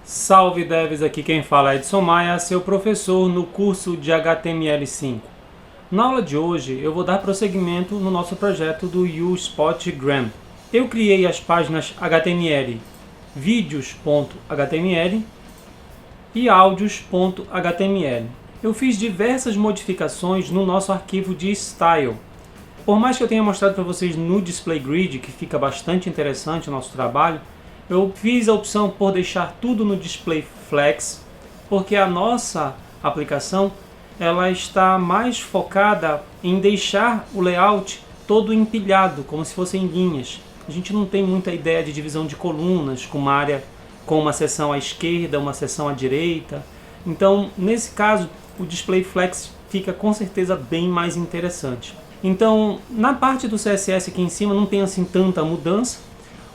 Salve devs, aqui quem fala é Edson Maia, seu professor no curso de HTML5. Na aula de hoje eu vou dar prosseguimento no nosso projeto do USpotGram. Eu criei as páginas HTML vídeos.html e áudios.html. Eu fiz diversas modificações no nosso arquivo de style. Por mais que eu tenha mostrado para vocês no display grid, que fica bastante interessante o nosso trabalho, eu fiz a opção por deixar tudo no display flex, porque a nossa aplicação ela está mais focada em deixar o layout todo empilhado, como se fossem linhas. A gente não tem muita ideia de divisão de colunas, com uma área com uma seção à esquerda, uma seção à direita. Então, nesse caso, o display flex fica com certeza bem mais interessante. Então, na parte do CSS aqui em cima não tem assim tanta mudança.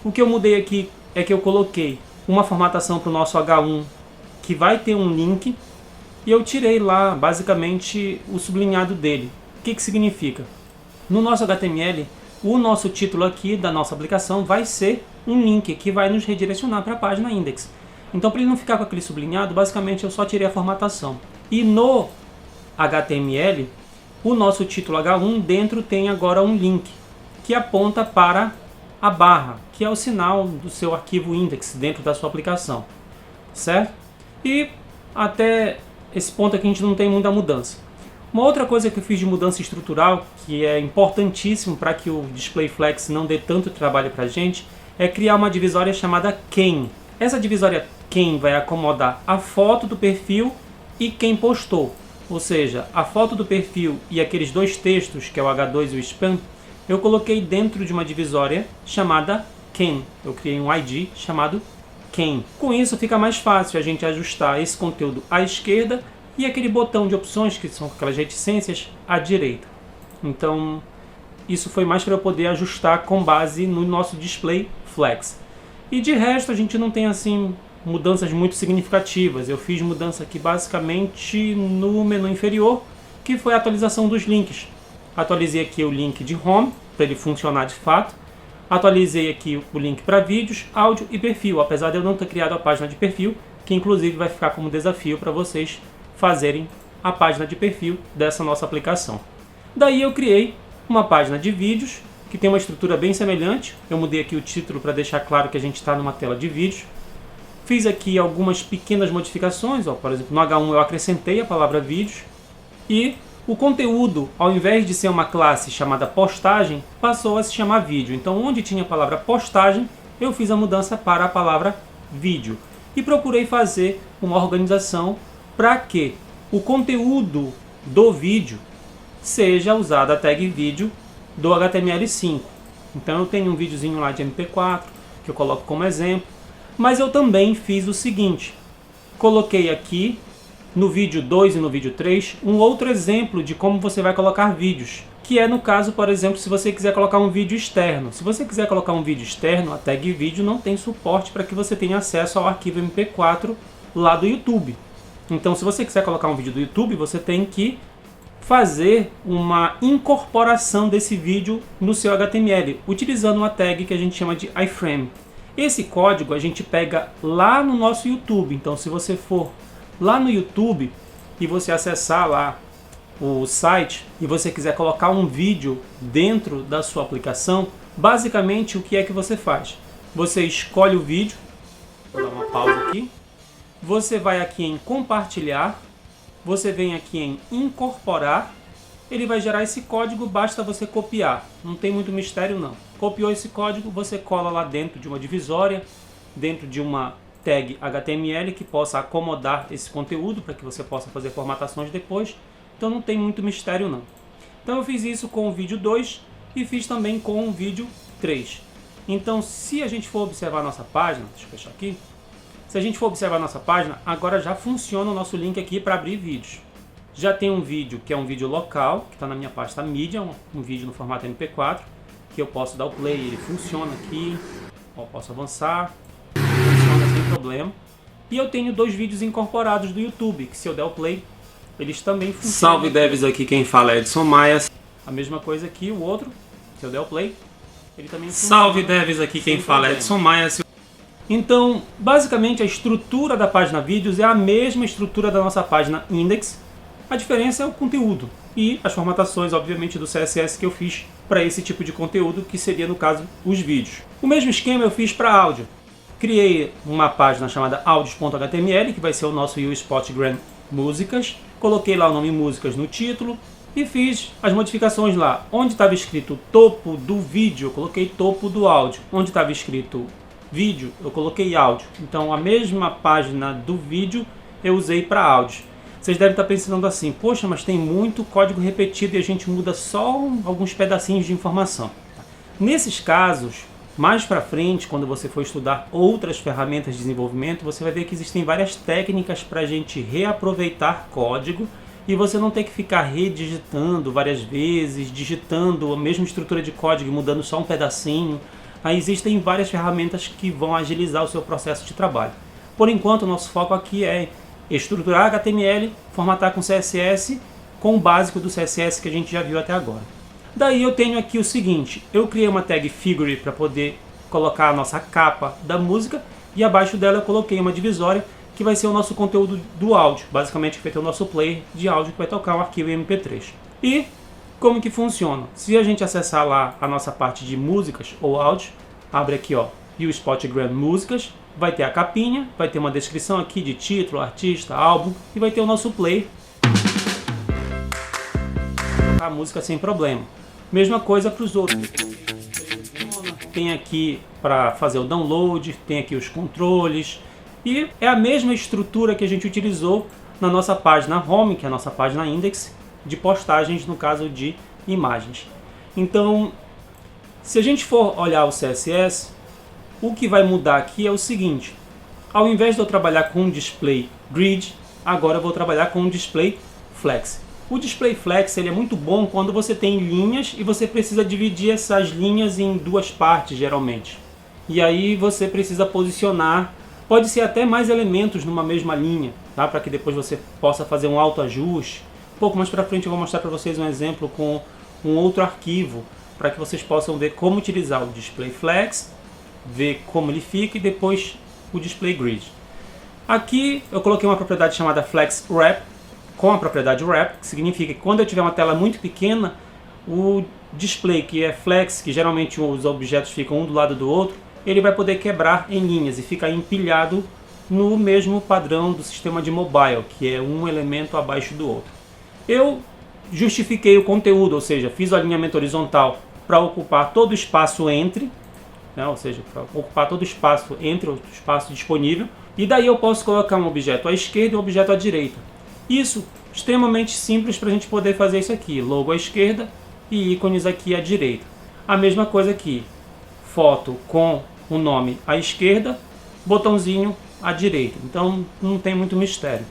O que eu mudei aqui é que eu coloquei uma formatação para o nosso H1 que vai ter um link e eu tirei lá basicamente o sublinhado dele. O que significa? No nosso HTML, o nosso título aqui da nossa aplicação vai ser um link que vai nos redirecionar para a página index. Então, para ele não ficar com aquele sublinhado, basicamente eu só tirei a formatação. E no HTML, o nosso título H1 dentro tem agora um link que aponta para a barra, que é o sinal do seu arquivo index dentro da sua aplicação, certo? E até esse ponto aqui a gente não tem muita mudança. Uma outra coisa que eu fiz de mudança estrutural, que é importantíssimo para que o display flex não dê tanto trabalho para a gente, é criar uma divisória chamada quem. Essa divisória quem vai acomodar a foto do perfil e quem postou, ou seja, a foto do perfil e aqueles dois textos, que é o H2 e o spam, eu coloquei dentro de uma divisória chamada quem. Eu criei um ID chamado quem. Com isso fica mais fácil a gente ajustar esse conteúdo à esquerda e aquele botão de opções, que são aquelas reticências, à direita. Então, isso foi mais para eu poder ajustar com base no nosso display flex. E de resto a gente não tem assim mudanças muito significativas. Eu fiz mudança aqui basicamente no menu inferior, que foi a atualização dos links. Atualizei aqui o link de home, para ele funcionar de fato. Atualizei aqui o link para vídeos, áudio e perfil, apesar de eu não ter criado a página de perfil, que inclusive vai ficar como desafio para vocês fazerem a página de perfil dessa nossa aplicação. Daí eu criei uma página de vídeos, que tem uma estrutura bem semelhante. Eu mudei aqui o título para deixar claro que a gente está numa tela de vídeos. Fiz aqui algumas pequenas modificações, por exemplo, no H1 eu acrescentei a palavra vídeos e o conteúdo, ao invés de ser uma classe chamada postagem, passou a se chamar vídeo. Então, onde tinha a palavra postagem, eu fiz a mudança para a palavra vídeo. E procurei fazer uma organização para que o conteúdo do vídeo seja usado a tag vídeo do HTML5. Então, eu tenho um videozinho lá de MP4 que eu coloco como exemplo. Mas eu também fiz o seguinte. Coloquei aqui no vídeo 2 e no vídeo 3, um outro exemplo de como você vai colocar vídeos, que é no caso, por exemplo, se você quiser colocar um vídeo externo. Se você quiser colocar um vídeo externo, a tag vídeo não tem suporte para que você tenha acesso ao arquivo MP4 lá do YouTube. Então, se você quiser colocar um vídeo do YouTube, você tem que fazer uma incorporação desse vídeo no seu HTML, utilizando uma tag que a gente chama de iframe. Esse código a gente pega lá no nosso YouTube. Então, se você for lá no YouTube e você acessar lá o site e você quiser colocar um vídeo dentro da sua aplicação, basicamente o que é que você faz? Você escolhe o vídeo, vou dar uma pausa aqui, você vai aqui em compartilhar, você vem aqui em incorporar, ele vai gerar esse código, basta você copiar, não tem muito mistério não. Copiou esse código, você cola lá dentro de uma divisória, dentro de uma tag HTML que possa acomodar esse conteúdo para que você possa fazer formatações depois. Então não tem muito mistério não. Então eu fiz isso com o vídeo 2 e fiz também com o vídeo 3. Então se a gente for observar a nossa página, deixa eu fechar aqui. Se a gente for observar a nossa página, agora já funciona o nosso link aqui para abrir vídeos. Já tem um vídeo que é um vídeo local, que está na minha pasta mídia, um vídeo no formato MP4, que eu posso dar o play, ele funciona aqui, posso avançar, funciona sem problema. E eu tenho dois vídeos incorporados do YouTube, que se eu der o play, eles também funcionam. Salve devs, aqui quem fala é Edson Maia. A mesma coisa aqui, o outro, se eu der o play, ele também funciona. Salve devs, aqui quem fala é Edson Maia. Então, basicamente, a estrutura da página Vídeos é a mesma estrutura da nossa página Index. A diferença é o conteúdo e as formatações, obviamente, do CSS que eu fiz para esse tipo de conteúdo, que seria, no caso, os vídeos. O mesmo esquema eu fiz para áudio. Criei uma página chamada audios.html, que vai ser o nosso USpotGram Músicas. Coloquei lá o nome Músicas no título e fiz as modificações lá. Onde estava escrito topo do vídeo, eu coloquei topo do áudio. Onde estava escrito vídeo, eu coloquei áudio. Então a mesma página do vídeo eu usei para áudio. Vocês devem estar pensando assim, poxa, mas tem muito código repetido e a gente muda só alguns pedacinhos de informação. Nesses casos, mais para frente, quando você for estudar outras ferramentas de desenvolvimento, você vai ver que existem várias técnicas para a gente reaproveitar código e você não ter que ficar redigitando várias vezes, digitando a mesma estrutura de código e mudando só um pedacinho. Aí existem várias ferramentas que vão agilizar o seu processo de trabalho. Por enquanto, o nosso foco aqui é estruturar HTML, formatar com CSS, com o básico do CSS que a gente já viu até agora. Daí eu tenho aqui o seguinte, eu criei uma tag figure para poder colocar a nossa capa da música e abaixo dela eu coloquei uma divisória que vai ser o nosso conteúdo do áudio, basicamente que vai ter o nosso player de áudio que vai tocar um arquivo MP3. E como que funciona? Se a gente acessar lá a nossa parte de músicas ou áudio, abre aqui ó, USpotGram Músicas, vai ter a capinha, vai ter uma descrição aqui de título, artista, álbum e vai ter o nosso player. A música sem problema. Mesma coisa para os outros. Tem aqui para fazer o download, tem aqui os controles e é a mesma estrutura que a gente utilizou na nossa página home, que é a nossa página index, de postagens no caso de imagens. Então, se a gente for olhar o CSS, o que vai mudar aqui é o seguinte, ao invés de eu trabalhar com um display grid, agora eu vou trabalhar com um display flex. O display flex ele é muito bom quando você tem linhas e você precisa dividir essas linhas em duas partes geralmente. E aí você precisa posicionar, pode ser até mais elementos numa mesma linha, tá? Para que depois você possa fazer um autoajuste. Um pouco mais para frente eu vou mostrar para vocês um exemplo com um outro arquivo, para que vocês possam ver como utilizar o display flex, ver como ele fica e depois o display grid. Aqui eu coloquei uma propriedade chamada flex wrap, com a propriedade wrap, que significa que quando eu tiver uma tela muito pequena, o display que é flex, que geralmente os objetos ficam um do lado do outro, ele vai poder quebrar em linhas e ficar empilhado no mesmo padrão do sistema de mobile, que é um elemento abaixo do outro. Eu justifiquei o conteúdo, ou seja, fiz o alinhamento horizontal para ocupar todo o espaço entre, né, ou seja, para ocupar todo o espaço entre o espaço disponível, e daí eu posso colocar um objeto à esquerda e um objeto à direita. Isso extremamente simples para a gente poder fazer isso aqui, logo à esquerda e ícones aqui à direita. A mesma coisa aqui, foto com o nome à esquerda, botãozinho à direita, então não tem muito mistério.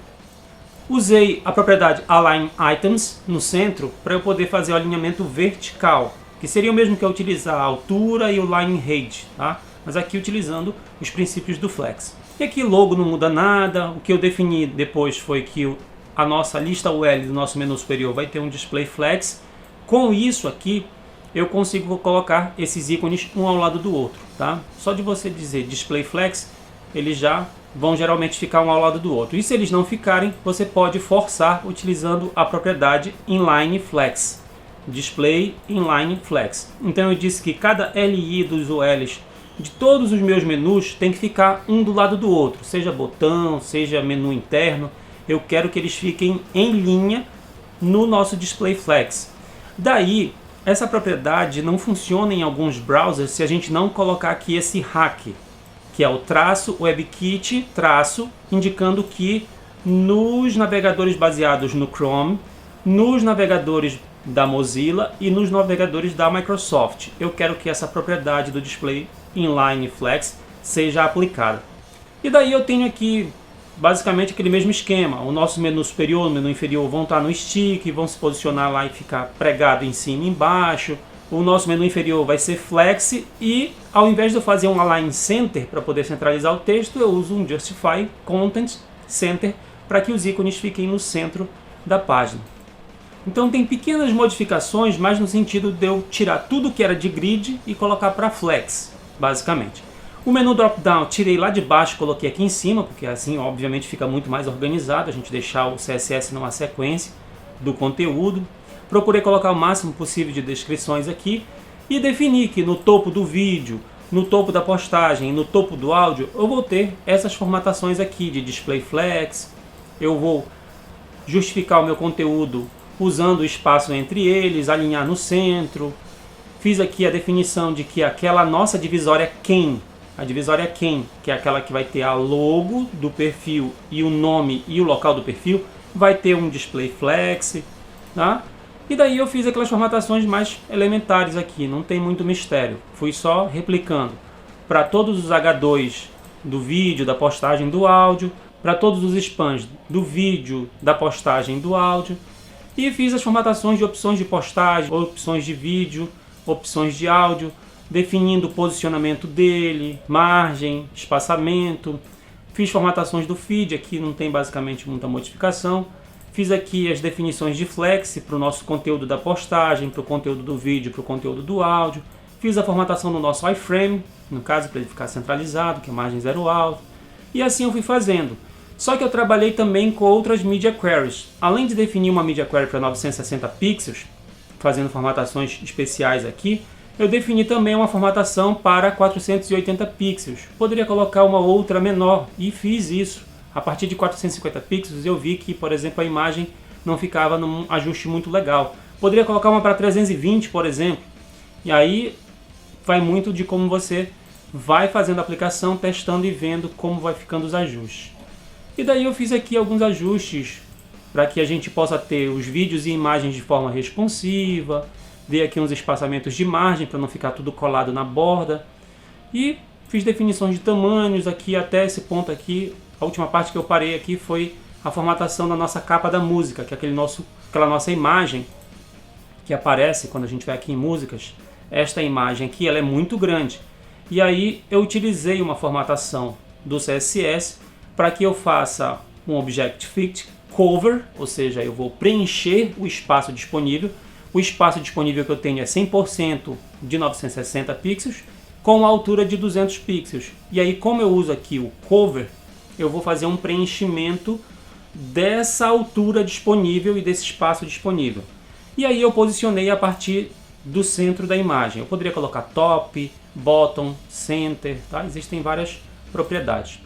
Usei a propriedade Align Items no centro para eu poder fazer o alinhamento vertical, que seria o mesmo que eu utilizar a altura e o line height, tá? Mas aqui utilizando os princípios do flex. E aqui logo não muda nada, o que eu defini depois foi que a nossa lista UL do nosso menu superior vai ter um display flex. Com isso aqui, eu consigo colocar esses ícones um ao lado do outro, tá? Só de você dizer display flex, eles já vão geralmente ficar um ao lado do outro. E se eles não ficarem, você pode forçar utilizando a propriedade inline flex, display inline flex. Então eu disse que cada LI dos ULs de todos os meus menus tem que ficar um do lado do outro, seja botão, seja menu interno. Eu quero que eles fiquem em linha no nosso display flex. Daí, essa propriedade não funciona em alguns browsers se a gente não colocar aqui esse hack, que é o traço WebKit traço, indicando que nos navegadores baseados no Chrome, nos navegadores da Mozilla e nos navegadores da Microsoft, eu quero que essa propriedade do display inline flex seja aplicada. E daí eu tenho aqui basicamente aquele mesmo esquema. O nosso menu superior e o menu inferior vão estar no stick, vão se posicionar lá e ficar pregado em cima e embaixo. O nosso menu inferior vai ser flex e ao invés de eu fazer um align center para poder centralizar o texto, eu uso um justify content center para que os ícones fiquem no centro da página. Então tem pequenas modificações, mas no sentido de eu tirar tudo que era de grid e colocar para flex, basicamente. O menu drop-down tirei lá de baixo e coloquei aqui em cima, porque assim obviamente fica muito mais organizado, a gente deixar o CSS numa sequência do conteúdo. Procurei colocar o máximo possível de descrições aqui e defini que no topo do vídeo, no topo da postagem e no topo do áudio eu vou ter essas formatações aqui de display flex. Eu vou justificar o meu conteúdo usando o espaço entre eles, alinhar no centro. Fiz aqui a definição de que aquela nossa divisória quem, a divisória quem, que é aquela que vai ter a logo do perfil e o nome e o local do perfil, vai ter um display flex, tá? E daí eu fiz aquelas formatações mais elementares aqui, não tem muito mistério. Fui só replicando para todos os H2 do vídeo, da postagem do áudio, para todos os spans do vídeo, da postagem do áudio. E fiz as formatações de opções de postagem, opções de vídeo, opções de áudio, definindo o posicionamento dele, margem, espaçamento. Fiz formatações do feed, aqui não tem basicamente muita modificação. Fiz aqui as definições de flex para o nosso conteúdo da postagem, para o conteúdo do vídeo, para o conteúdo do áudio. Fiz a formatação do nosso iframe, no caso para ele ficar centralizado, que é margem zero alto. E assim eu fui fazendo. Só que eu trabalhei também com outras media queries. Além de definir uma media query para 960 pixels, fazendo formatações especiais aqui, eu defini também uma formatação para 480 pixels. Poderia colocar uma outra menor e fiz isso. A partir de 450 pixels eu vi que, por exemplo, a imagem não ficava num ajuste muito legal. Poderia colocar uma para 320, por exemplo. E aí vai muito de como você vai fazendo a aplicação, testando e vendo como vai ficando os ajustes. E daí eu fiz aqui alguns ajustes para que a gente possa ter os vídeos e imagens de forma responsiva. Dei aqui uns espaçamentos de margem para não ficar tudo colado na borda. E fiz definições de tamanhos aqui até esse ponto aqui. A última parte que eu parei aqui foi a formatação da nossa capa da música, que é aquela nossa imagem que aparece quando a gente vai aqui em músicas. Esta imagem aqui ela é muito grande. E aí eu utilizei uma formatação do CSS para que eu faça um Objective Cover, ou seja, eu vou preencher o espaço disponível. O espaço disponível que eu tenho é 100% de 960 pixels com a altura de 200 pixels. E aí, como eu uso aqui o Cover, eu vou fazer um preenchimento dessa altura disponível e desse espaço disponível. E aí eu posicionei a partir do centro da imagem. Eu poderia colocar top, bottom, center, tá? Existem várias propriedades.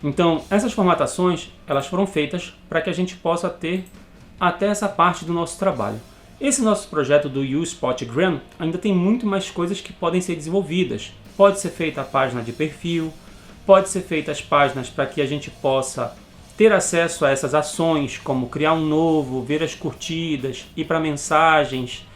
Então, essas formatações, elas foram feitas para que a gente possa ter até essa parte do nosso trabalho. Esse nosso projeto do USpotGram ainda tem muito mais coisas que podem ser desenvolvidas. Pode ser feita a página de perfil, pode ser feita as páginas para que a gente possa ter acesso a essas ações, como criar um novo, ver as curtidas, ir para mensagens,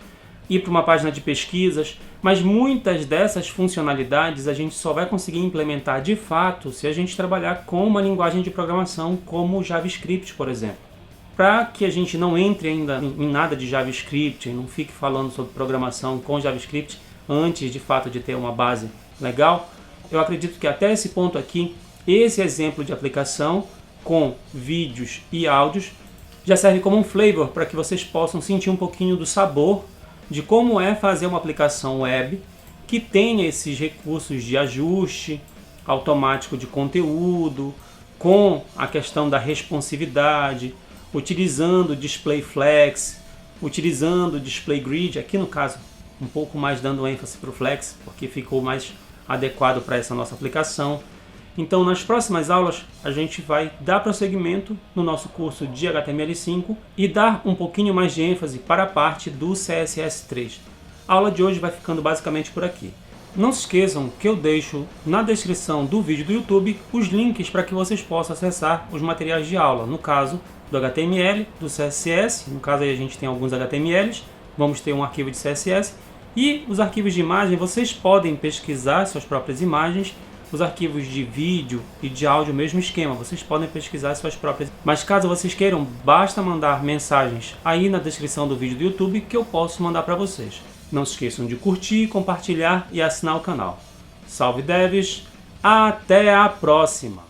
ir para uma página de pesquisas, mas muitas dessas funcionalidades a gente só vai conseguir implementar de fato se a gente trabalhar com uma linguagem de programação como o JavaScript, por exemplo. Para que a gente não entre ainda em nada de JavaScript e não fique falando sobre programação com JavaScript antes de fato de ter uma base legal, eu acredito que até esse ponto aqui, esse exemplo de aplicação com vídeos e áudios já serve como um flavor para que vocês possam sentir um pouquinho do sabor de como é fazer uma aplicação web que tenha esses recursos de ajuste automático de conteúdo, com a questão da responsividade, utilizando o display flex, utilizando o display grid, aqui no caso um pouco mais dando ênfase para o flex, porque ficou mais adequado para essa nossa aplicação. Então nas próximas aulas a gente vai dar prosseguimento no nosso curso de HTML5 e dar um pouquinho mais de ênfase para a parte do CSS3. A aula de hoje vai ficando basicamente por aqui. Não se esqueçam que eu deixo na descrição do vídeo do YouTube os links para que vocês possam acessar os materiais de aula, no caso do HTML, do CSS, no caso aí a gente tem alguns HTMLs, vamos ter um arquivo de CSS, e os arquivos de imagem vocês podem pesquisar suas próprias imagens. Os arquivos de vídeo e de áudio, mesmo esquema, vocês podem pesquisar suas próprias. Mas caso vocês queiram, basta mandar mensagens aí na descrição do vídeo do YouTube que eu posso mandar para vocês. Não se esqueçam de curtir, compartilhar e assinar o canal. Salve devs, até a próxima!